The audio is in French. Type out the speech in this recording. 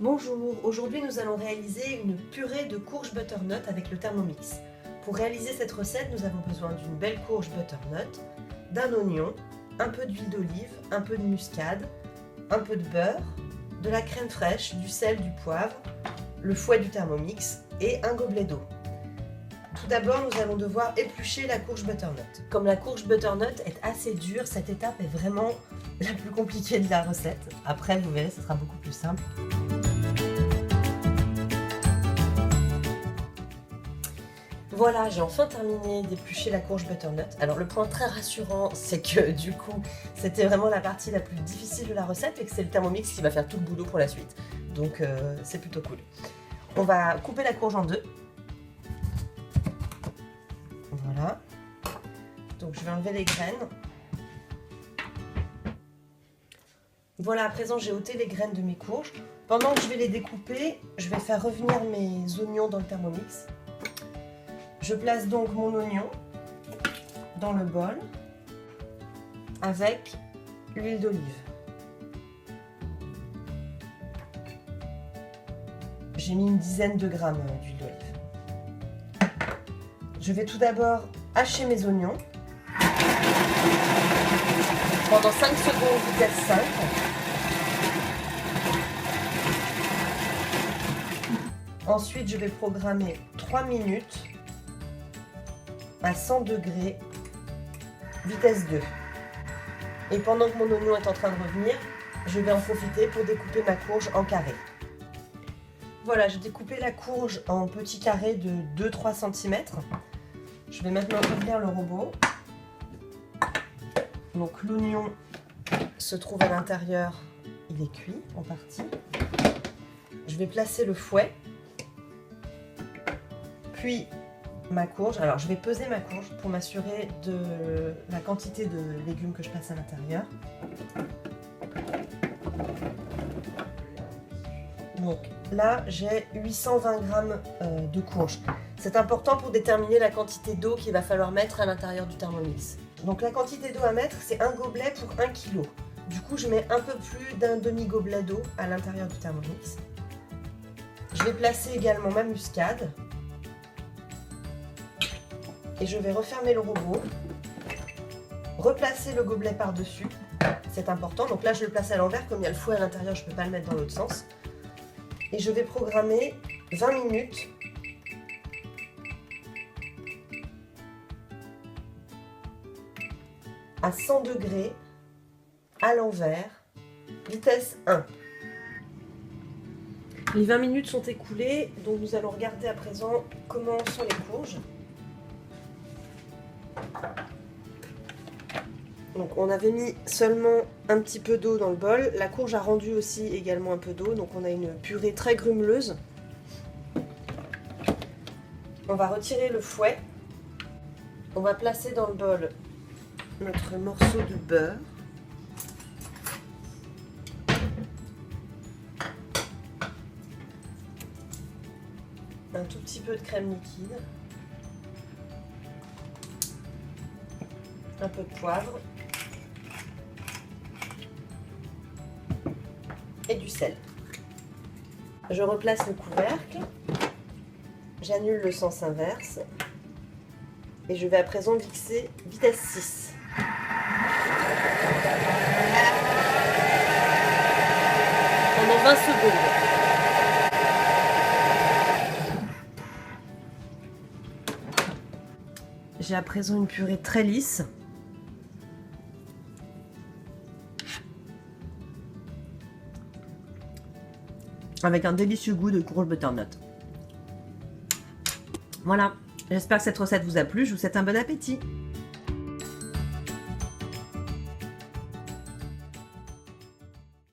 Bonjour, aujourd'hui nous allons réaliser une purée de courge butternut avec le Thermomix. Pour réaliser cette recette, nous avons besoin d'une belle courge butternut, d'un oignon, un peu d'huile d'olive, un peu de muscade, un peu de beurre, de la crème fraîche, du sel, du poivre, le fouet du Thermomix et un gobelet d'eau. Tout d'abord, nous allons devoir éplucher la courge butternut. Comme la courge butternut est assez dure, cette étape est vraiment la plus compliquée de la recette. Après, vous verrez, ce sera beaucoup plus simple. Voilà, j'ai enfin terminé d'éplucher la courge butternut. Alors le point très rassurant, c'est que du coup, c'était vraiment la partie la plus difficile de la recette et que c'est le Thermomix qui va faire tout le boulot pour la suite. Donc c'est plutôt cool. On va couper la courge en deux. Voilà. Donc je vais enlever les graines. Voilà, à présent j'ai ôté les graines de mes courges. Pendant que je vais les découper, je vais faire revenir mes oignons dans le Thermomix. Je place donc mon oignon dans le bol avec l'huile d'olive. J'ai mis une dizaine de grammes d'huile d'olive. Je vais tout d'abord hacher mes oignons pendant 5 secondes vitesse 5. Ensuite, je vais programmer 3 minutes à 100 degrés, vitesse 2. Et pendant que mon oignon est en train de revenir, je vais en profiter pour découper ma courge en carrés. Voilà, j'ai découpé la courge en petits carrés de 2-3 cm. Je vais maintenant ouvrir le robot. Donc l'oignon se trouve à l'intérieur, il est cuit en partie. Je vais placer le fouet, puis ma courge. Alors je vais peser ma courge pour m'assurer de la quantité de légumes que je place à l'intérieur. Donc là j'ai 820 grammes de courge. C'est important pour déterminer la quantité d'eau qu'il va falloir mettre à l'intérieur du Thermomix. Donc la quantité d'eau à mettre, c'est un gobelet pour 1 kg. Du coup je mets un peu plus d'un demi-gobelet d'eau à l'intérieur du Thermomix. Je vais placer également ma muscade. Et je vais refermer le robot, replacer le gobelet par-dessus, c'est important. Donc là je le place à l'envers, comme il y a le fouet à l'intérieur, je ne peux pas le mettre dans l'autre sens. Et je vais programmer 20 minutes à 100 degrés, à l'envers, vitesse 1. Les 20 minutes sont écoulées, donc nous allons regarder à présent comment sont les courges. Donc on avait mis seulement un petit peu d'eau dans le bol. La courge a rendu aussi également un peu d'eau, donc on a une purée très grumeleuse. On va retirer le fouet. On va placer dans le bol notre morceau de beurre. Un tout petit peu de crème liquide. Un peu de poivre. Et du sel. Je replace le couvercle, j'annule le sens inverse et je vais à présent mixer vitesse 6. Pendant 20 secondes. J'ai à présent une purée très lisse. Avec un délicieux goût de courge butternut. Voilà, j'espère que cette recette vous a plu, je vous souhaite un bon appétit.